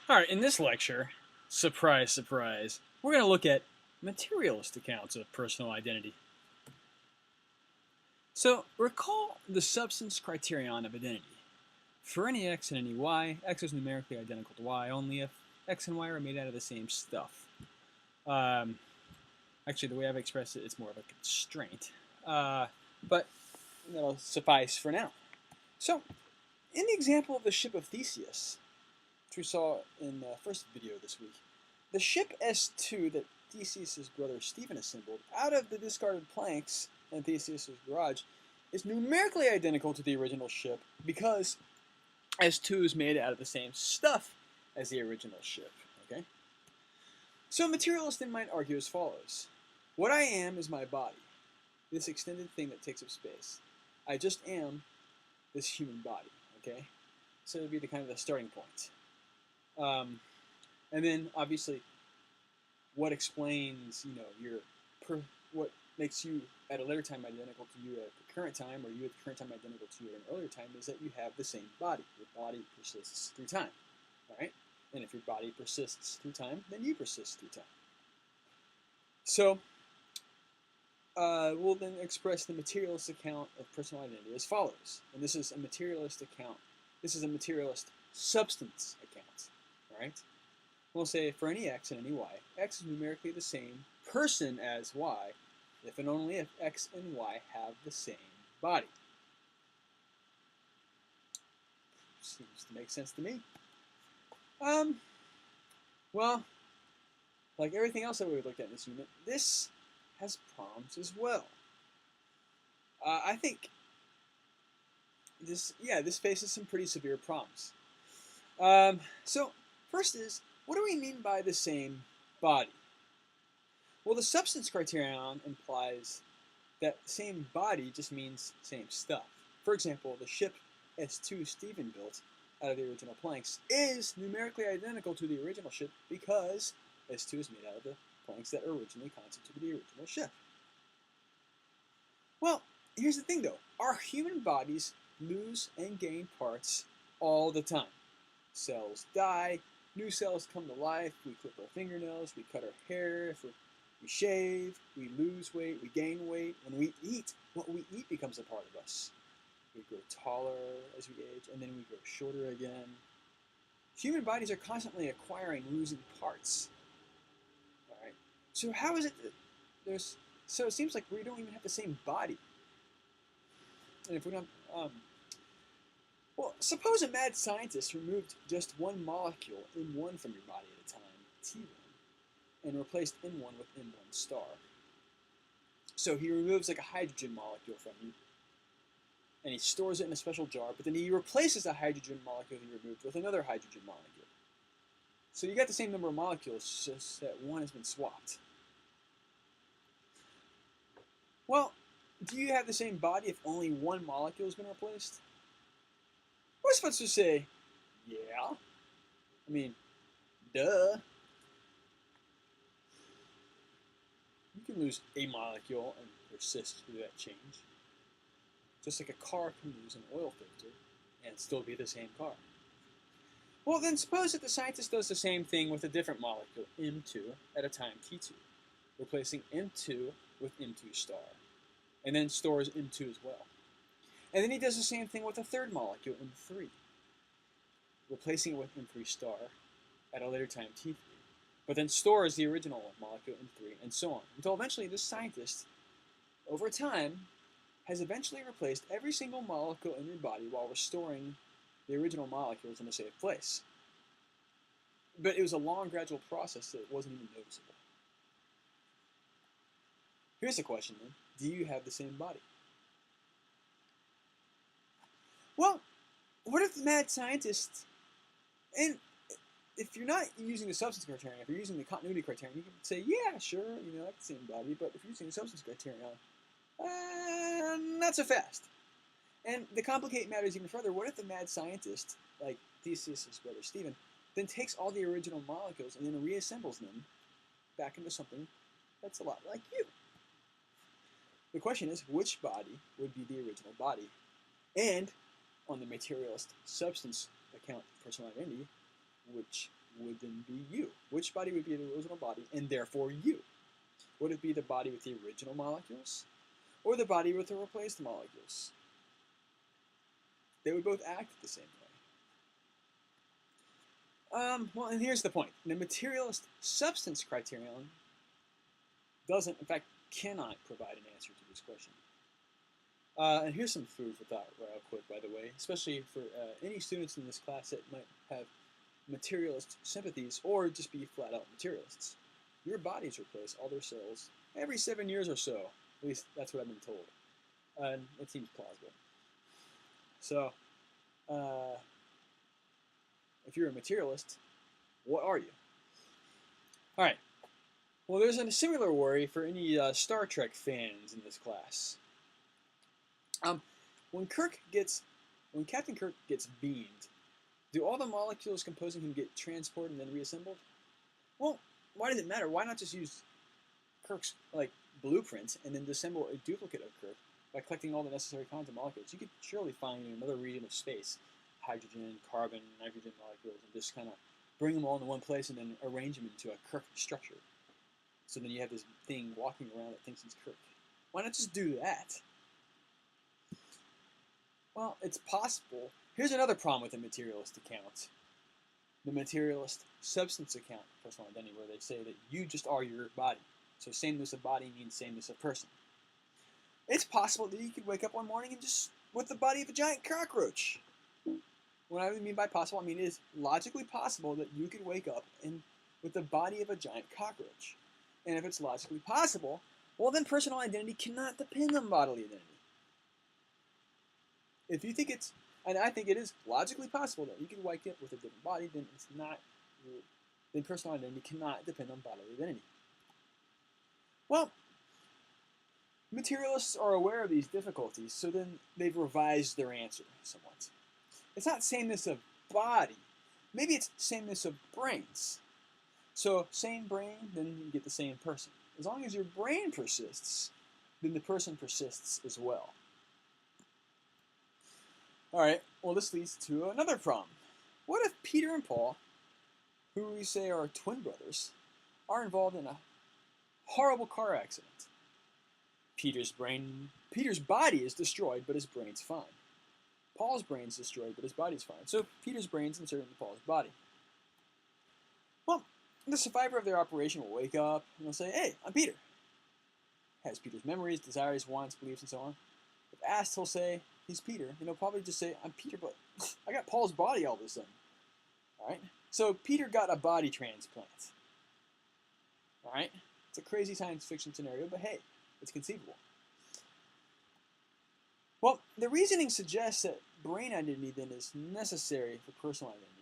Alright, in this lecture, surprise, surprise, we're going to look at materialist accounts of personal identity. So, recall the substance criterion of identity. For any x and any y, x is numerically identical to y only if x and y are made out of the same stuff. Actually, the way I've expressed it, it's more of a constraint. But that'll suffice for now. So, in the example of the ship of Theseus, which we saw in the first video this week, the ship S2 that Theseus' brother Stephen assembled out of the discarded planks in Theseus' garage is numerically identical to the original ship because S2 is made out of the same stuff as the original ship. Okay? So a materialist then might argue as follows. What I am is my body, this extended thing that takes up space. I just am this human body. Okay? So it would be the kind of the starting point. And then obviously, what explains, what makes you at a later time identical to you at the current time, or you at the current time identical to you at an earlier time, is that you have the same body. Your body persists through time, right? And if your body persists through time, then you persist through time. So, we'll then express the materialist account of personal identity as follows. And this is a materialist account. This is a materialist substance account, right? We'll say for any x and any y, x is numerically the same person as y if and only if x and y have the same body. Seems to make sense to me. Well, like everything else that we looked at in this unit, this has problems as well. I think this faces some pretty severe problems. So first is, what do we mean by the same body? Well, the substance criterion implies that same body just means same stuff. For example, the ship S2 Stephen built out of the original planks is numerically identical to the original ship because S2 is made out of the planks that originally constituted the original ship. Well, here's the thing though. Our human bodies lose and gain parts all the time. Cells die, new cells come to life, we clip our fingernails, we cut our hair, we shave, we lose weight, we gain weight. When we eat, what we eat becomes a part of us. We grow taller as we age, and then we grow shorter again. Human bodies are constantly acquiring, losing parts. All right. So how is it that so it seems like we don't even have the same body. And if we don't, well, suppose a mad scientist removed just one molecule, M1, from your body at a time, T1, and replaced N1 with N1 star. So he removes like a hydrogen molecule from you, and he stores it in a special jar, but then he replaces the hydrogen molecule he removed with another hydrogen molecule. So you got the same number of molecules, just that one has been swapped. Well, do you have the same body if only one molecule has been replaced? We're supposed to say, yeah. I mean, duh. You can lose a molecule and persist through that change. Just like a car can lose an oil filter and still be the same car. Well, then suppose that the scientist does the same thing with a different molecule, M2, at a time T2, replacing M2 with M2 star, and then stores M2 as well. And then he does the same thing with a third molecule, M3, replacing it with M3 star at a later time T3, but then stores the original molecule M3, and so on, until eventually this scientist, over time, has eventually replaced every single molecule in your body while restoring the original molecules in a safe place. But it was a long, gradual process that wasn't even noticeable. Here's the question then. Do you have the same body? Well, what if the mad scientist, and if you're not using the substance criterion, if you're using the continuity criterion, you can say, yeah, sure, I have the same body, but if you're using the substance criterion, not so fast. And to complicate matters even further, what if the mad scientist, like Theseus' brother Stephen, then takes all the original molecules and then reassembles them back into something that's a lot like you? The question is, which body would be the original body? And on the materialist substance account of personal identity, which would then be you? Which body would be the original body, and therefore you? Would it be the body with the original molecules, or the body with the replaced molecules? They would both act the same way. Well, and here's the point. The materialist substance criterion doesn't, in fact, cannot provide an answer to this question. And here's some food for thought real quick, by the way, especially for any students in this class that might have materialist sympathies or just be flat-out materialists. Your bodies replace all their cells every 7 years or so. At least that's what I've been told. And it seems plausible. So, if you're a materialist, what are you? All right. Well, there's a similar worry for any Star Trek fans in this class. When Captain Kirk gets beamed, do all the molecules composing him get transported and then reassembled? Well, why does it matter? Why not just use Kirk's blueprint and then assemble a duplicate of Kirk by collecting all the necessary kinds of molecules? You could surely find in another region of space hydrogen, carbon, nitrogen molecules and just kind of bring them all into one place and then arrange them into a Kirk structure. So then you have this thing walking around that thinks he's Kirk. Why not just do that? Well, it's possible. Here's another problem with the materialist account. The materialist substance account, personal identity, where they say that you just are your body. So sameness of body means sameness of person. It's possible that you could wake up one morning and just with the body of a giant cockroach. What I mean by possible, I mean it is logically possible that you could wake up and with the body of a giant cockroach. And if it's logically possible, well then personal identity cannot depend on bodily identity. If you think it's, and I think it is logically possible that you can wake up with a different body, then it's not, then personal identity cannot depend on bodily identity. Well, materialists are aware of these difficulties, so then they've revised their answer somewhat. It's not sameness of body, maybe it's sameness of brains. So same brain, then you get the same person. As long as your brain persists, then the person persists as well. Alright, well this leads to another problem. What if Peter and Paul, who we say are twin brothers, are involved in a horrible car accident? Peter's body is destroyed, but his brain's fine. Paul's brain's destroyed, but his body's fine. So Peter's brain's inserted into Paul's body. Well, the survivor of their operation will wake up and they'll say, "Hey, I'm Peter." Has Peter's memories, desires, wants, beliefs, and so on. If asked, he'll say he's Peter, and he'll probably just say, "I'm Peter, but I got Paul's body all of a sudden." All right? So Peter got a body transplant. All right? It's a crazy science fiction scenario, but hey, it's conceivable. Well, the reasoning suggests that brain identity then is necessary for personal identity.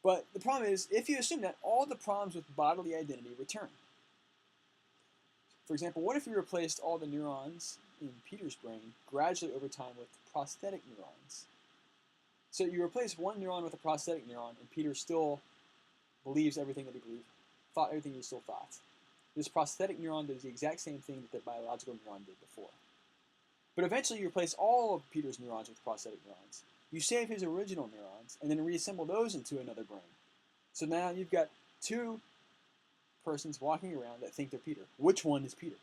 But the problem is, if you assume that, all the problems with bodily identity return. For example, what if you replaced all the neurons in Peter's brain gradually over time with prosthetic neurons? So you replace one neuron with a prosthetic neuron, and Peter still believes everything that he believed, thought everything he still thought. This prosthetic neuron does the exact same thing that the biological neuron did before. But eventually you replace all of Peter's neurons with prosthetic neurons. You save his original neurons, and then reassemble those into another brain. So now you've got two persons walking around that think they're Peter. Which one is Peter?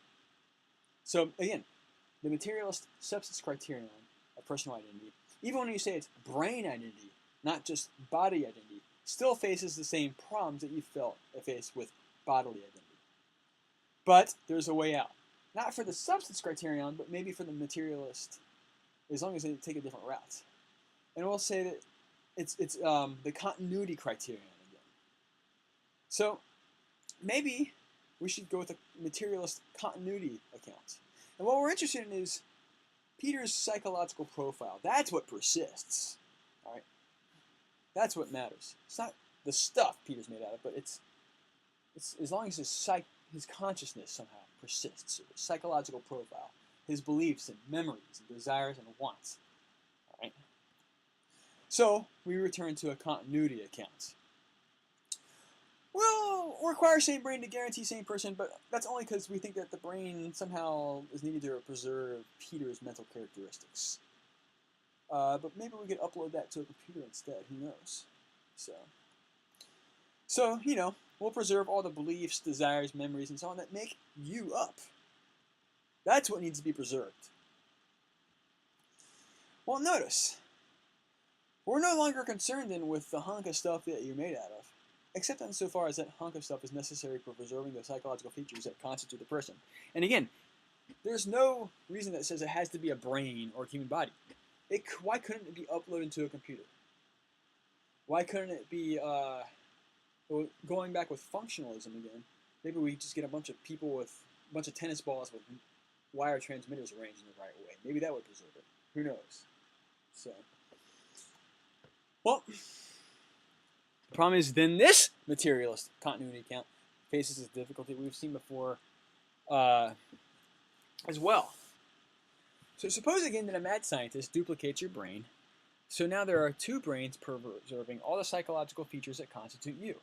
So again, the materialist substance criterion of personal identity, even when you say it's brain identity, not just body identity, still faces the same problems that you faced with bodily identity. But there's a way out. Not for the substance criterion, but maybe for the materialist, as long as they take a different route. And we'll say that it's the continuity criterion again. So maybe we should go with a materialist continuity account. And what we're interested in is Peter's psychological profile. That's what persists. All right? That's what matters. It's not the stuff Peter's made out of, but it's as long as his consciousness somehow persists, or his psychological profile, his beliefs and memories and desires and wants. All right? So we return to a continuity account. We'll require same brain to guarantee same person, but that's only because we think that the brain somehow is needed to preserve Peter's mental characteristics. But maybe we could upload that to a computer instead. Who knows? So So, we'll preserve all the beliefs, desires, memories, and so on that make you up. That's what needs to be preserved. Well, notice, we're no longer concerned then with the hunk of stuff that you're made out of, except insofar as that hunk of stuff is necessary for preserving the psychological features that constitute the person. And again, there's no reason that says it has to be a brain or a human body. Why couldn't it be uploaded to a computer? Why couldn't it be, going back with functionalism again, maybe we just get a bunch of people with a bunch of tennis balls with wire transmitters arranged in the right way. Maybe that would preserve it. Who knows? So, well, the problem is then this materialist continuity account faces this difficulty we've seen before as well. So suppose again that a mad scientist duplicates your brain. So now there are two brains preserving all the psychological features that constitute you.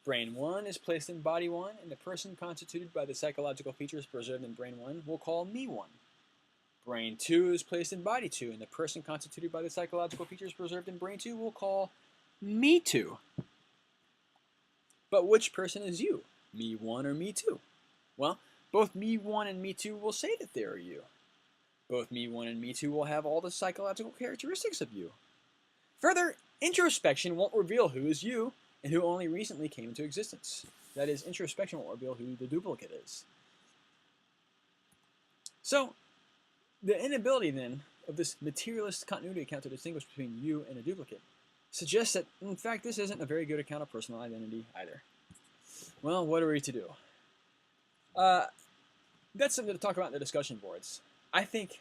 Brain 1 is placed in body 1, and the person constituted by the psychological features preserved in brain 1 we'll call me 1. Brain 2 is placed in body 2, and the person constituted by the psychological features preserved in brain 2 we'll call me 2. But which person is you? Me 1 or me 2? Well, both me 1 and me 2 will say that they are you. Both me 1 and me 2 will have all the psychological characteristics of you. Further, introspection won't reveal who is you and who only recently came into existence. That is, introspection won't reveal who the duplicate is. So, the inability then of this materialist continuity account to distinguish between you and a duplicate suggests that, in fact, this isn't a very good account of personal identity either. Well, what are we to do? That's something to talk about in the discussion boards. I think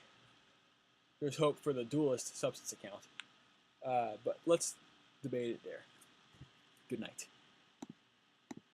there's hope for the dualist substance account, but let's debate it there. Good night.